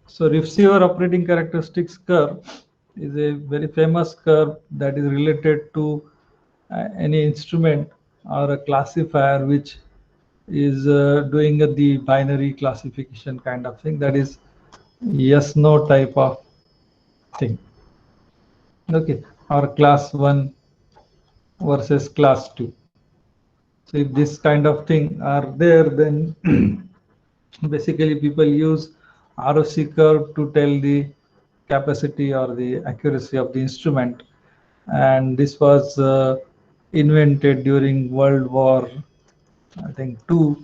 So receiver operating characteristics curve is a very famous curve that is related to any instrument or a classifier which is doing the binary classification kind of thing, that is yes no type of thing. Okay, or class 1 versus class 2. So if this kind of thing are there, then basically people use ROC curve to tell the capacity or the accuracy of the instrument. And this was invented during World War, I think, II,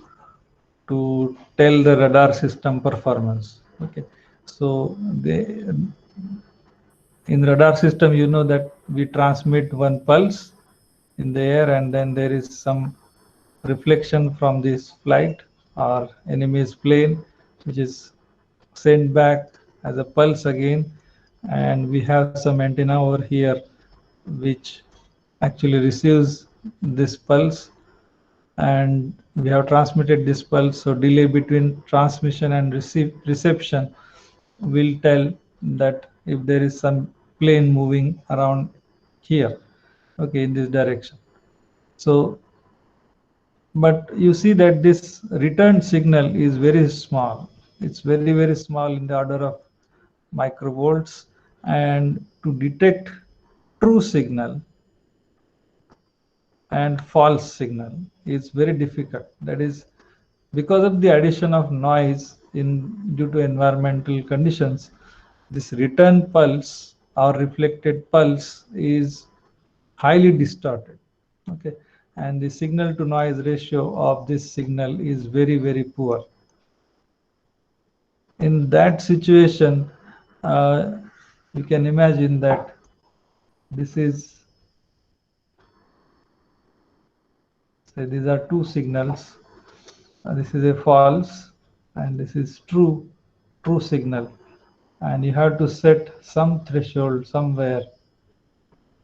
to tell the radar system performance. Okay, so in radar system, you know that we transmit one pulse in the air, and then there is some reflection from this flight or enemy's plane, which is sent back as a pulse again, and we have some antenna over here which actually receives this pulse, and we have transmitted this pulse. So delay between transmission and reception will tell that if there is some plane moving around here, okay, in this direction. So but you see that this return signal is very small. It's very small, in the order of microvolts, and to detect true signal and false signal is very difficult. That is because of the addition of noise in due to environmental conditions. This return pulse or reflected pulse is highly distorted. Okay, and the signal to noise ratio of this signal is very poor. In that situation, you can imagine that this is, say, these are two signals. This is a false and this is true signal, and you have to set some threshold somewhere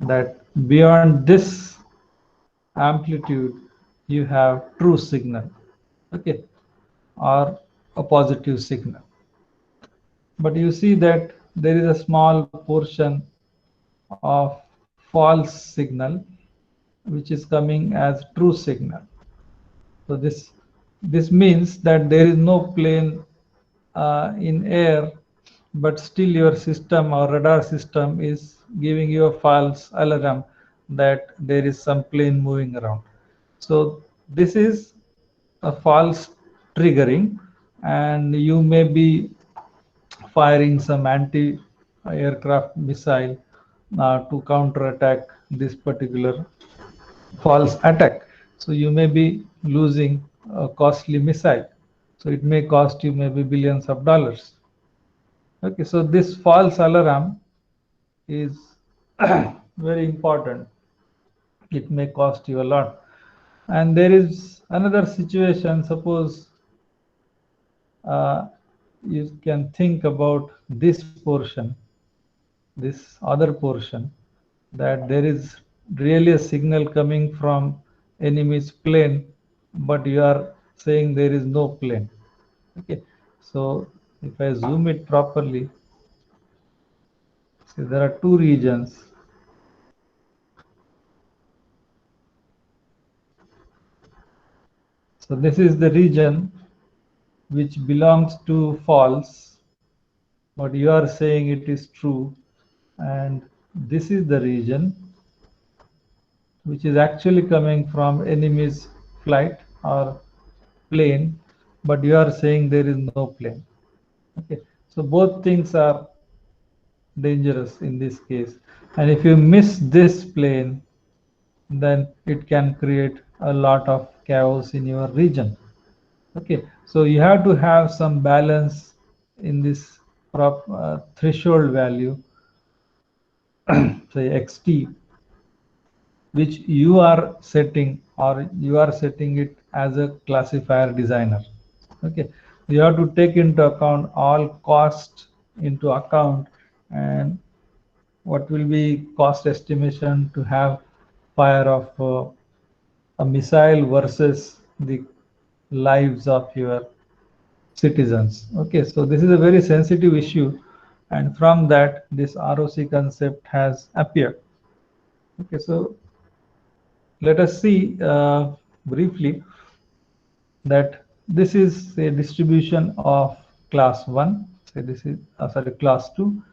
that beyond this amplitude you have true signal, okay, or a positive signal. But you see that there is a small portion of false signal which is coming as true signal. So this means that there is no plane in air, but still your system or radar system is giving you a false alarm that there is some plane moving around. So this is a false triggering, and you may be firing some anti-aircraft missile to counterattack this particular false attack. So you may be losing a costly missile. So it may cost you maybe billions of dollars. Okay, so this false alarm is very important. It may cost you a lot. And there is another situation. Suppose you can think about this portion, this other portion, that there is really a signal coming from enemy's plane, but you are saying there is no plane. Okay, so if I zoom it properly, see there are two regions. So this is the region which belongs to false, but you are saying it is true, and this is the region which is actually coming from enemy's flight or plane, but you are saying there is no plane. Okay, so both things are dangerous in this case, and if you miss this plane, then it can create a lot of chaos in your region. Okay, so you have to have some balance in this threshold value, say xt, which you are setting, or you are setting it as a classifier designer. Okay, you have to take into account all cost into account, and what will be cost estimation to have fire of a missile versus the lives of your citizens. Okay, so this is a very sensitive issue, and from that this ROC concept has appeared. Okay, so let us see briefly that this is a distribution of class 1, say this is sorry, class 2,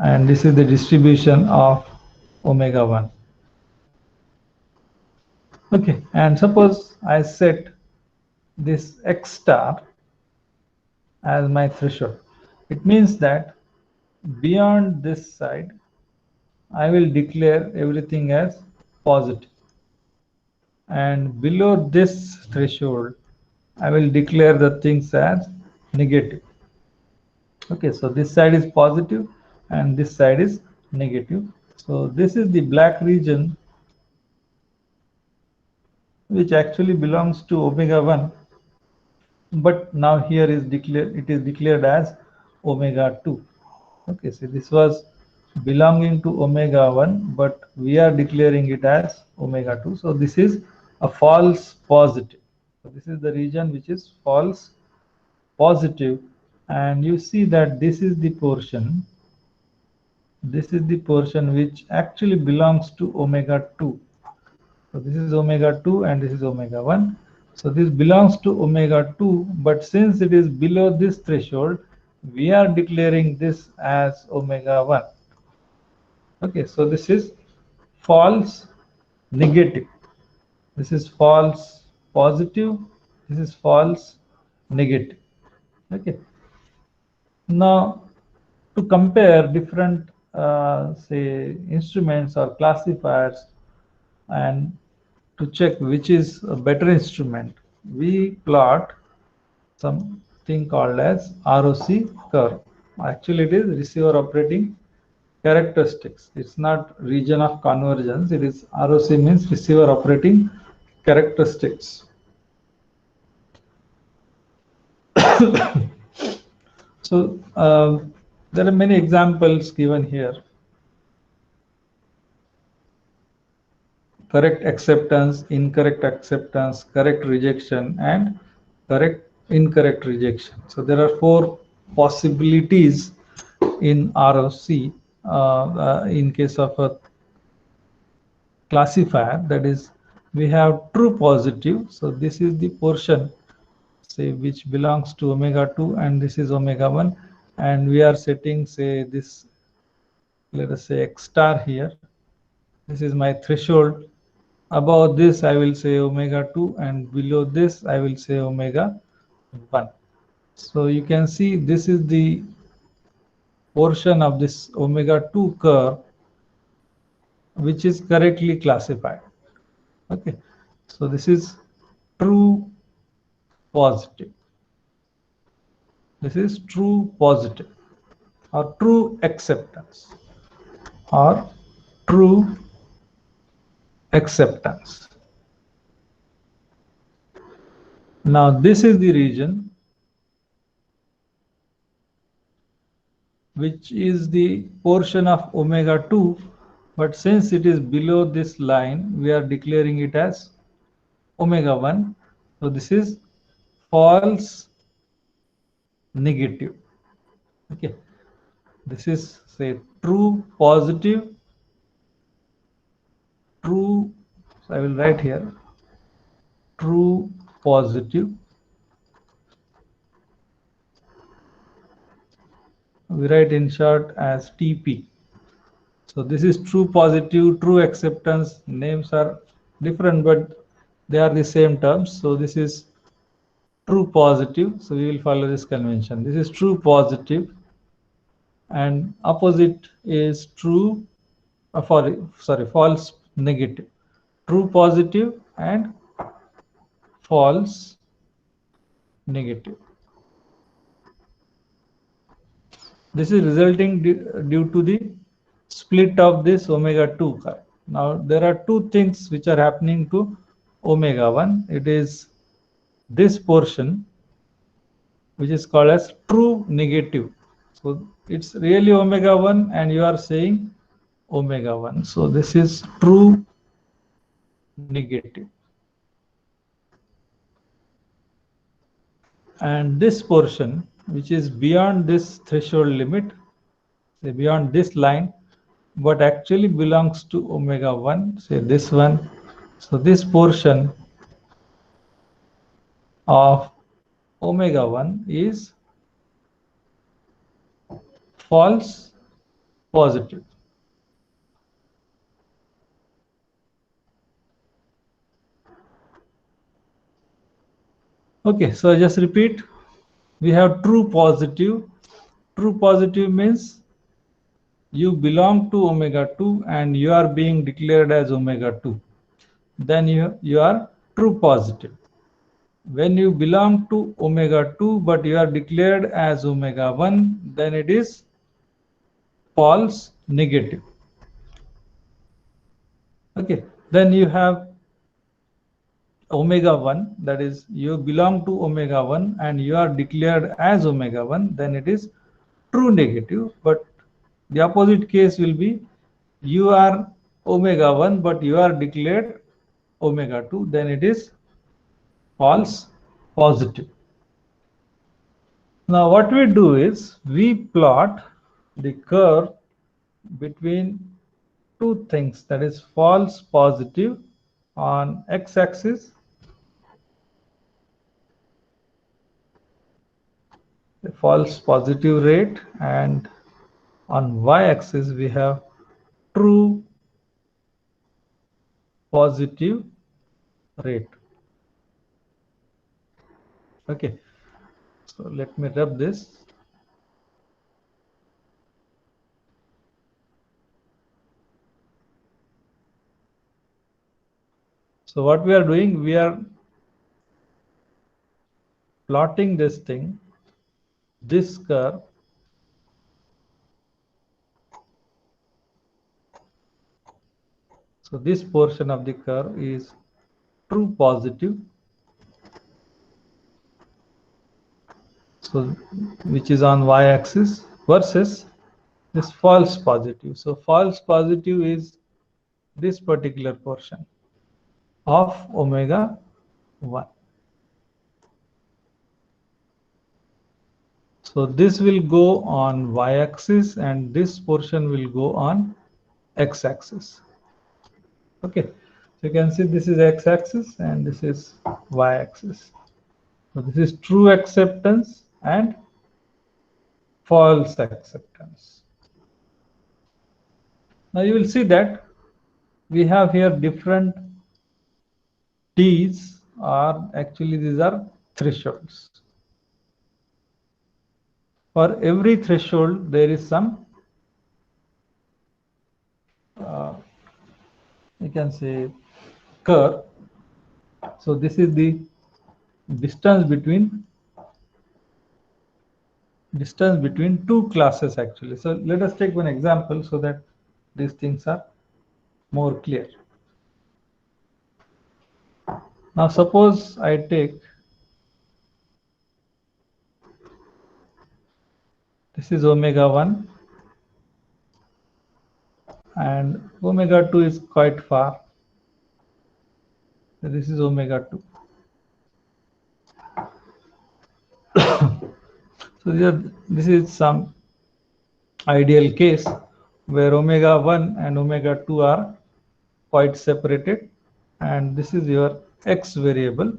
and this is the distribution of omega 1. Okay, and suppose I set this x star as my threshold. It means that beyond this side I will declare everything as positive, and below this threshold I will declare the things as negative. Okay, so this side is positive and this side is negative. So this is the black region which actually belongs to omega 1, but now here is declared, it is declared as omega 2. Okay, so this was belonging to omega 1, but we are declaring it as omega 2. So this is a false positive. So this is the region which is false positive, and you see that this is the portion, this is the portion which actually belongs to omega 2. So this is omega 2 and this is omega 1. So this belongs to omega 2, but since it is below this threshold, we are declaring this as omega 1. Okay, so this is false negative. This is false positive. This is false negative. Okay. Now, to compare different, say, instruments or classifiers, and to check which is a better instrument, we plot something called as ROC curve. Actually, it is receiver operating characteristics. It's not region of convergence. It is ROC means receiver operating characteristics. So there are many examples given here. Correct acceptance, incorrect acceptance, correct rejection, and correct incorrect rejection. So there are 4 possibilities in ROC in case of a classifier. That is, we have true positive. So this is the portion, say, which belongs to omega 2, and this is omega 1, and we are setting, say, this, let us say, x star here. This is my threshold. Above this I will say omega 2, and below this I will say omega 1. So you can see this is the portion of this omega 2 curve which is correctly classified. Okay, so this is true positive. This is true positive, or true acceptance, or true acceptance. Now this is the region which is the portion of omega 2, but since it is below this line, we are declaring it as omega 1. So this is false negative. Okay, this is, say, true positive, true, so I will write here true positive. We write in short as TP. So this is true positive, true acceptance. Names are different, but they are the same terms. So this is true positive. So we will follow this convention. This is true positive, and opposite is true, sorry, false negative. True positive and false negative. This is resulting due to the split of this omega 2 curve. Now there are 2 things which are happening to omega 1. It is this portion which is called as true negative. So it's really omega 1 and you are saying omega 1. So this is true negative. and this portion which is beyond this threshold limit, say beyond this line, but actually belongs to omega 1, say this one. So this portion of omega 1 is false positive. Okay, so I just repeat. We have true positive. True positive means you belong to omega 2 and you are being declared as omega 2. Then you are true positive. When you belong to omega 2 but you are declared as omega 1, then it is false negative. Okay, then you have omega 1, that is you belong to omega 1 and you are declared as omega 1, then it is true negative. But the opposite case will be you are omega 1 but you are declared omega 2, then it is false positive. Now what we do is we plot the curve between two things, that is false positive on x-axis, the false positive rate, and on y-axis we have true positive rate. Okay, so let me rub this. So what we are doing, we are plotting this thing, this curve, so this portion of the curve is true positive, so which is on y-axis, versus this false positive. So false positive is this particular portion of omega 1. So this will go on y-axis and this portion will go on x-axis. Okay, so you can see this is x-axis and this is y-axis. So this is true acceptance and false acceptance. Now you will see that we have here different T's, are actually these are thresholds. For every threshold there is some you can say curve. So this is the distance between two classes actually. So let us take one example so that these things are more clear. Now suppose I take this is omega 1 and omega 2 is quite far. So this is omega 2. So this is some ideal case where omega 1 and omega 2 are quite separated, and this is your x variable.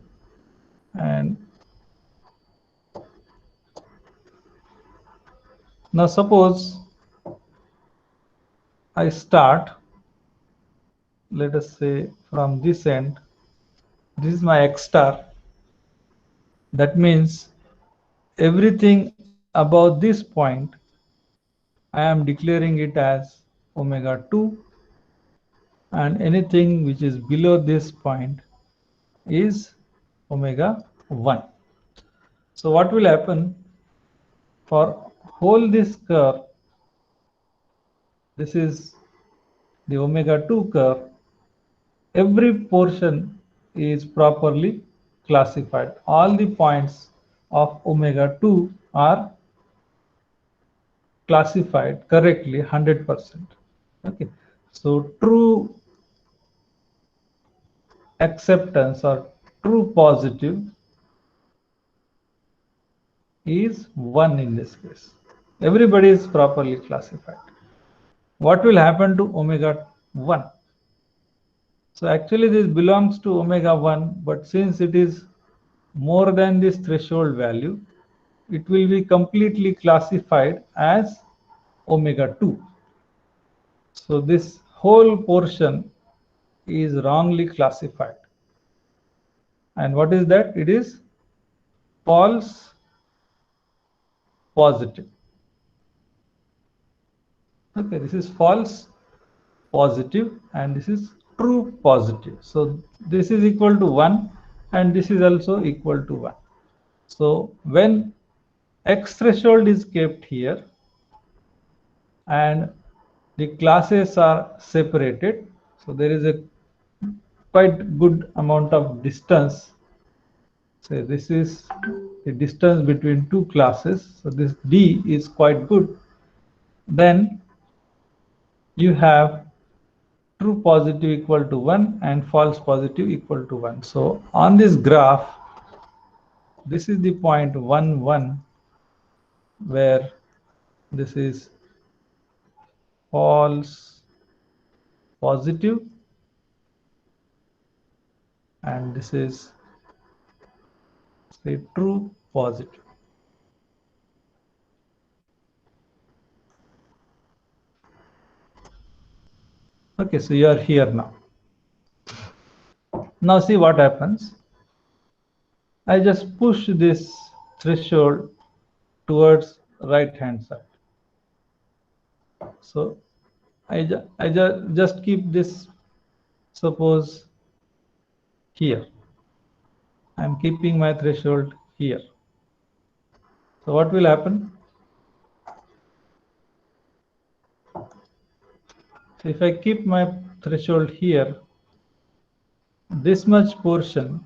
And now suppose I start, let us say from this end, this is my x star. That means everything above this point I am declaring it as omega 2, and anything which is below this point is omega 1. So what will happen for whole this curve, this is the omega 2 curve, every portion is properly classified. All the points of omega 2 are classified correctly 100%. Okay, so true acceptance or true positive is 1 in this case. Everybody is properly classified. What will happen to omega 1? So actually this belongs to omega 1, but since it is more than this threshold value, it will be completely classified as omega 2. So this whole portion is wrongly classified. And what is that? It is false positive. Okay, this is false positive and this is true positive. So this is equal to 1 and this is also equal to 1. So when X threshold is kept here and the classes are separated, so there is a quite good amount of distance. So this is the distance between two classes. So this D is quite good. Then you have true positive equal to 1 and false positive equal to 1. So on this graph, this is the point 1, 1, where this is false positive and this is say true positive. Okay, so you are here now. Now see what happens. I just push this threshold towards right hand side. So I just keep this, suppose here. I'm keeping my threshold here. So what will happen? So if I keep my threshold here, this much portion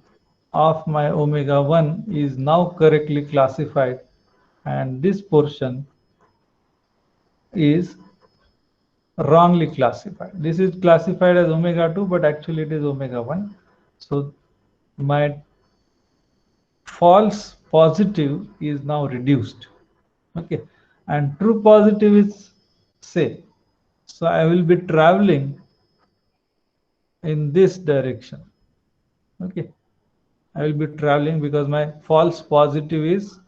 of my omega 1 is now correctly classified and this portion is wrongly classified. This is classified as omega 2, but actually it is omega 1. So my false positive is now reduced. Okay, and true positive is same. So I will be traveling in this direction. Okay, I will be traveling because my false positive is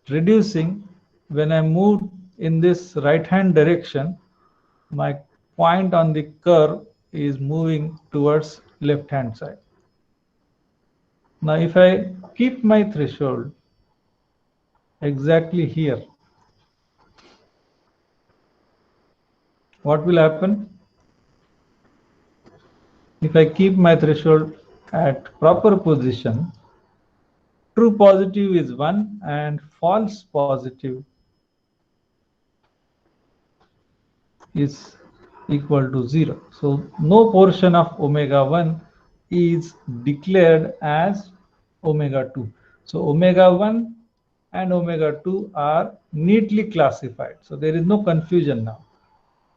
reducing. When I move in this right hand direction, my point on the curve is moving towards left hand side. Now if I keep my threshold exactly here, what will happen? If I keep my threshold at proper position, true positive is 1 and false positive is equal to 0. So no portion of omega 1 is declared as omega 2. So omega 1 and omega 2 are neatly classified. So there is no confusion now.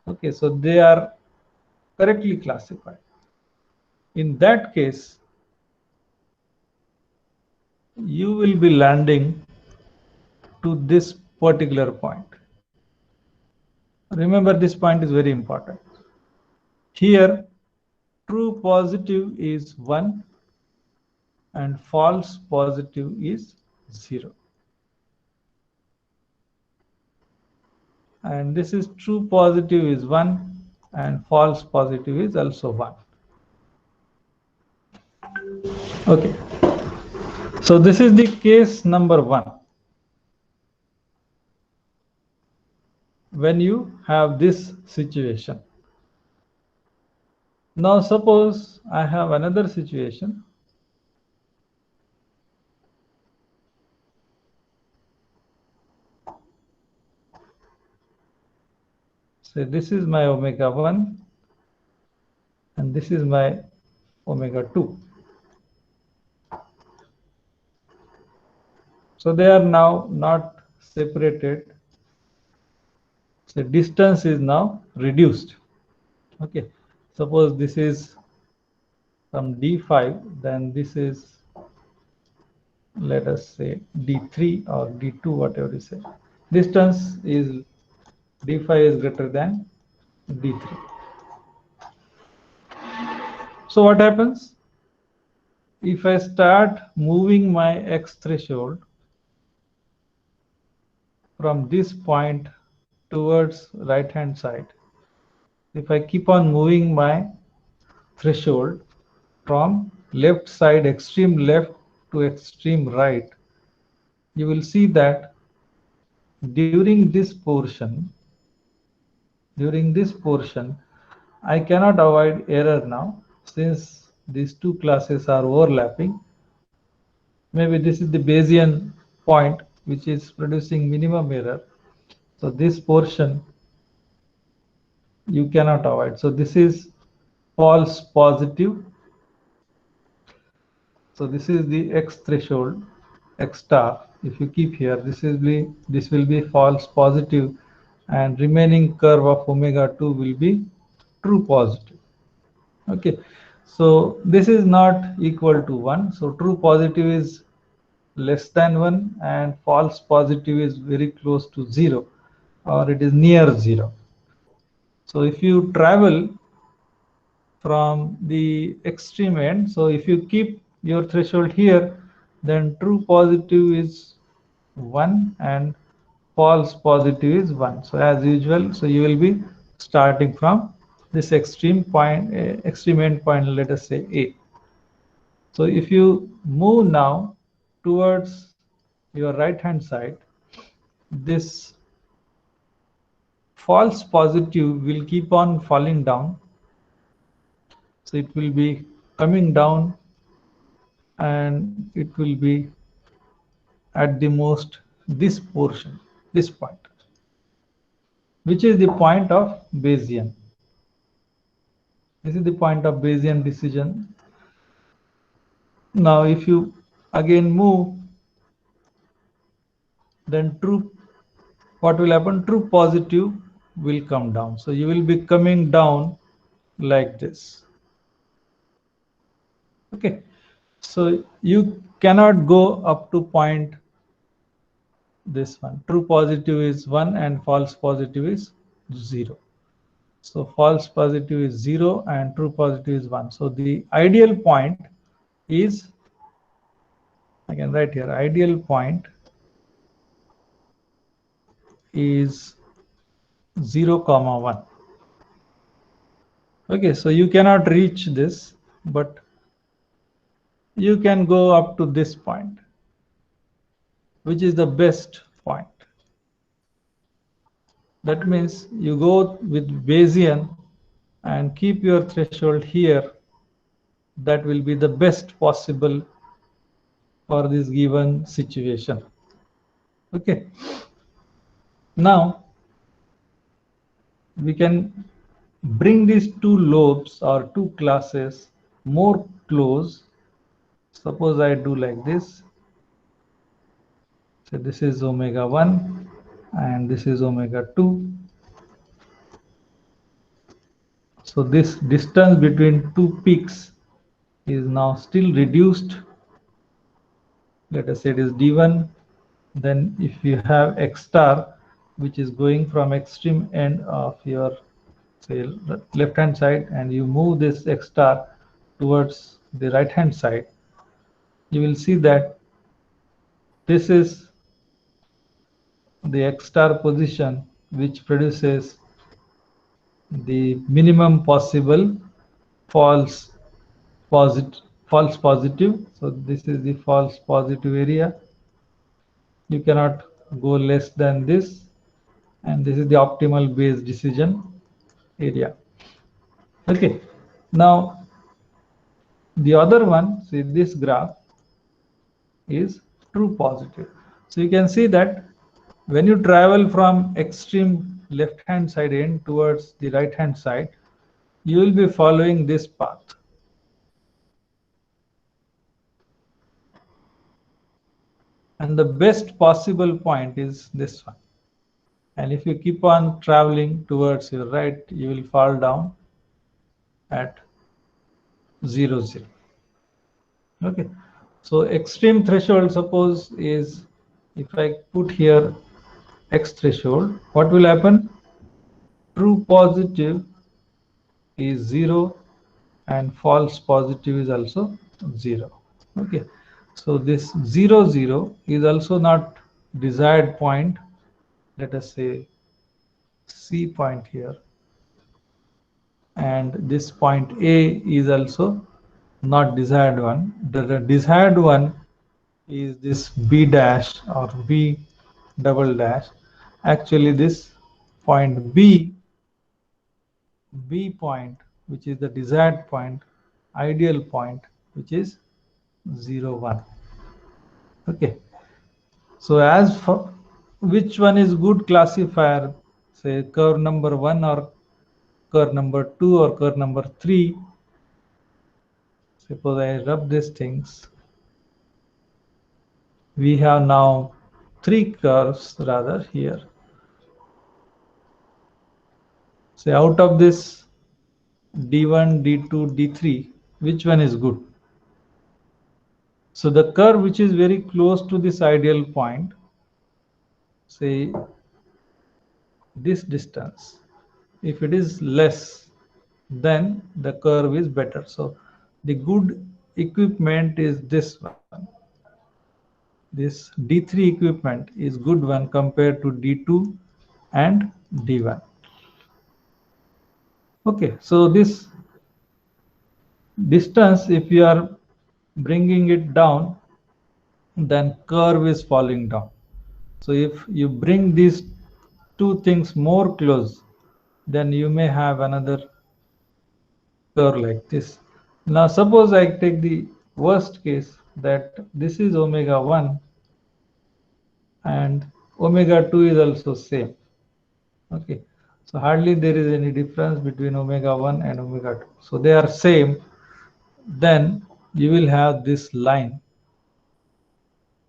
Okay, so they are correctly classified. In that case, you will be landing to this particular point. Remember, this point is very important. Here, true positive is 1 and false positive is 0. And this is true positive is 1 and false positive is also 1. Okay. So this is the case number 1. When you have this situation. Now suppose I have another situation. Say this is my omega 1 and this is my omega 2. So they are now not separated. So distance is now reduced. Okay, suppose this is from D5, then this is let us say d3 or d2, whatever you say. Distance is d5 is greater than d3. So what happens if I start moving my x threshold from this point towards right hand side? If I keep on moving my threshold from left side, extreme left to extreme right, you will see that during this portion, I cannot avoid error now, since these two classes are overlapping. Maybe this is the Bayesian point which is producing minimum error. So this portion you cannot avoid. So this is false positive. So this is the x threshold, x star. If you keep here, this will be false positive, and remaining curve of omega 2 will be true positive. Okay, so this is not equal to 1. So true positive is less than 1 and false positive is very close to 0, or it is near 0. So if you travel from the extreme end, so if you keep your threshold here, then true positive is 1 and false positive is 1. So as usual, so you will be starting from this extreme point, extreme end point, let us say A. So if you move now towards your right hand side, this false positive will keep on falling down. So it will be coming down, and it will be at the most this portion, this point, which is the point of Bayesian. This is the point of Bayesian decision. Now if you again move, then what will happen? True positive will come down. So you will be coming down like this. Okay, so you cannot go up to point this one. True positive is 1 and false positive is 0. So false positive is 0 and true positive is 1. So the ideal point is, I can write here, ideal point is 0, 1. Okay, so you cannot reach this, but you can go up to this point, which is the best point. That means you go with Bayesian and keep your threshold here. That will be the best possible for this given situation. Okay, now we can bring these two lobes or two classes more close. Suppose I do like this. So this is omega 1 and this is omega 2. So this distance between two peaks is now still reduced. Let us say it is d1. Then if you have x star, which is going from extreme end of your, say, left hand side, and you move this x star towards the right hand side, you will see that this is the x star position which produces the minimum possible false positive. So this is the false positive area. You cannot go less than this, and this is the optimal Bayes decision area. Okay, now the other one, see, this graph is true positive. So you can see that when you travel from extreme left hand side end towards the right hand side, you will be following this path. And the best possible point is this one. And if you keep on traveling towards your right, you will fall down at 0, 0. Okay, So extreme threshold, suppose, is if I put here X threshold, what will happen? True positive is 0 and false positive is also 0. Okay, so this 0 0 is also not desired point. Let us say C point here, and this point A is also not desired one. The desired one is this B dash or B double dash. Actually this point B point, which is the desired point, ideal point, which is 0 1. Okay, so as for which one is good classifier, say curve number 1 or curve number 2 or curve number 3. Suppose I rub these things, we have now 3 curves rather here. Say out of this D1, D2, D3, which one is good? So the curve which is very close to this ideal point, say this distance, if it is less, then the curve is better. So the good equipment is this one. This D3 equipment is good one compared to D2 and D1. Okay, so this distance, if you are bringing it down, then curve is falling down. So if you bring these two things more close, then you may have another curve like this. Now suppose I take the worst case, that this is omega 1 and omega 2 is also same. Okay, so hardly there is any difference between omega 1 and omega 2. So they are same. Then you will have this line.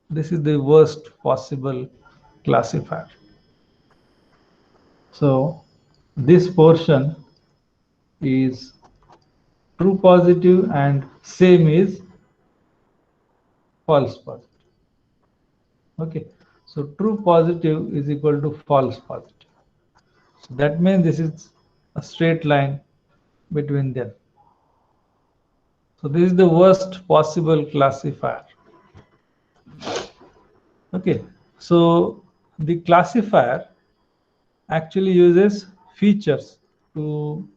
This is the worst possible classifier. So this portion is true positive and same is false positive. Okay, so true positive is equal to false positive. So that means this is a straight line between them. So this is the worst possible classifier. Okay, so the classifier actually uses features to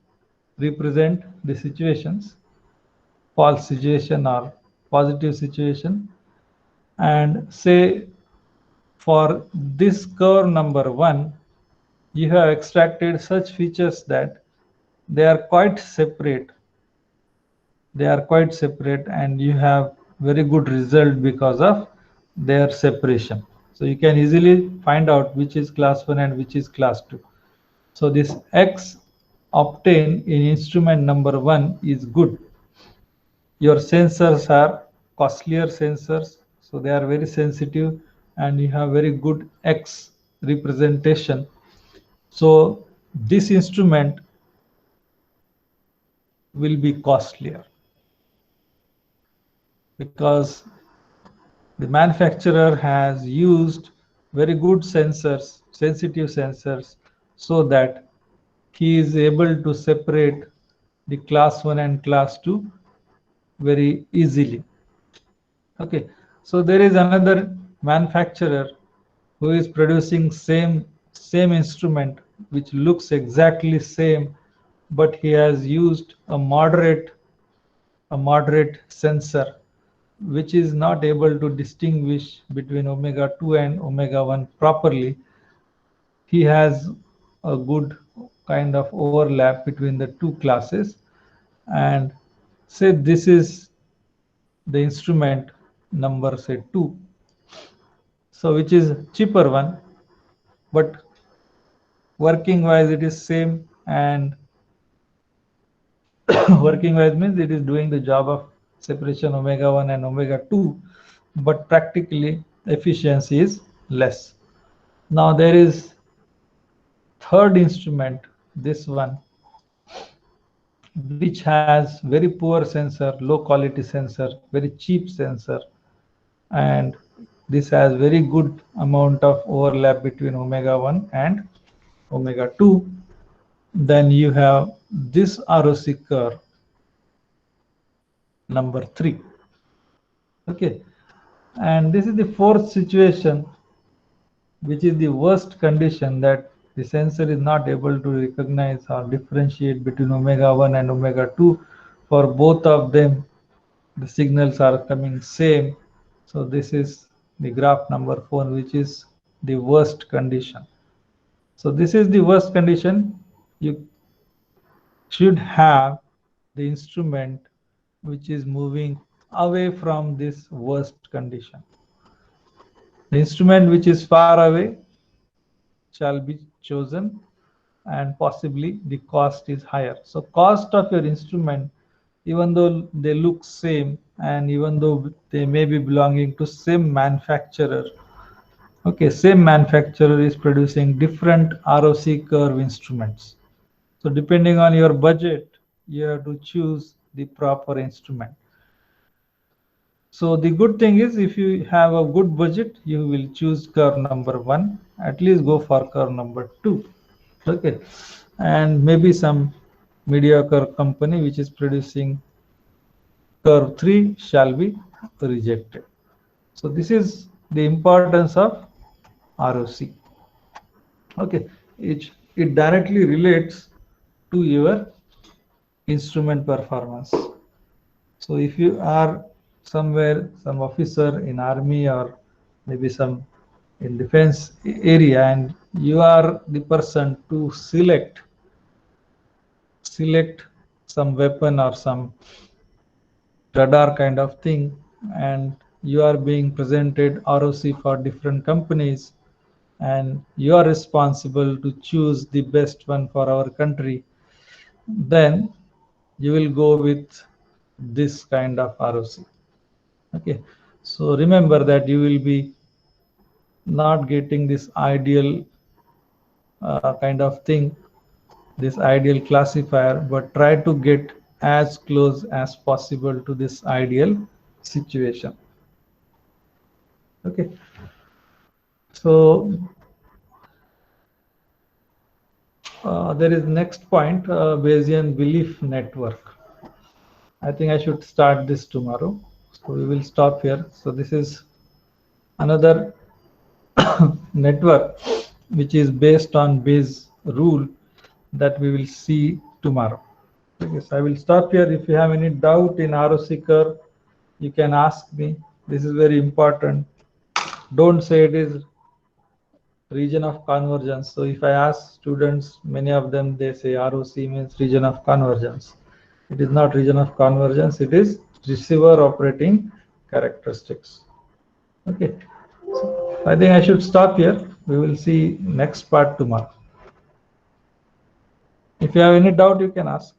represent the situations, false situation or positive situation, and say for this curve number 1, you have extracted such features that they are quite separate. They are quite separate and you have very good result because of their separation. So you can easily find out which is class 1 and which is class 2. So this X obtained in instrument number 1 is good. Your sensors are costlier sensors, so they are very sensitive and you have very good X representation. So this instrument will be costlier because the manufacturer has used very good sensors, sensitive sensors, so that he is able to separate the class 1 and class 2 very easily. Okay, so there is another manufacturer who is producing same instrument which looks exactly same, but he has used a moderate sensor which is not able to distinguish between omega 2 and omega 1 properly. He has a good kind of overlap between the two classes, and say this is the instrument number, say 2, so which is cheaper one, but working wise it is same, and working wise means it is doing the job of separation omega 1 and omega 2, but practically efficiency is less. Now there is third instrument, this one, which has very poor sensor, low quality sensor, very cheap sensor. and this has very good amount of overlap between omega 1 and omega 2. Then you have this ROC curve number 3. Okay, and this is the fourth situation, which is the worst condition, that the sensor is not able to recognize or differentiate between omega 1 and omega 2. For both of them, the signals are coming same. So this is the graph number 4, which is the worst condition. So this is the worst condition. You should have the instrument which is moving away from this worst condition. The instrument which is far away shall be chosen, and possibly the cost is higher. So cost of your instrument, even though they look same and even though they may be belonging to same manufacturer, okay, same manufacturer is producing different ROC curve instruments. So depending on your budget, you have to choose the proper instrument. So the good thing is, if you have a good budget, you will choose curve number 1. At least go for curve number 2. Okay, and maybe some mediocre company which is producing curve 3 shall be rejected. So this is the importance of ROC. Okay, it directly relates to your instrument performance. So if you are somewhere, some officer in army or maybe some in defense area, and you are the person to select some weapon or some radar kind of thing, and you are being presented ROC for different companies, and you are responsible to choose the best one for our country, then you will go with this kind of ROC. Okay, so remember that you will be not getting this ideal kind of thing, this ideal classifier, but try to get as close as possible to this ideal situation. Okay, so there is next point, Bayesian belief network. I think I should start this tomorrow, so we will stop here. So this is another network which is based on Bayes rule that we will see tomorrow. Okay, so I will stop here. If you have any doubt in ROC curve, you can ask me. This is very important. Don't say it is region of convergence. So if I ask students, many of them, they say ROC means region of convergence. It is not region of convergence. It is receiver operating characteristics. Okay, so I think I should stop here. We will see next part tomorrow. If you have any doubt, you can ask.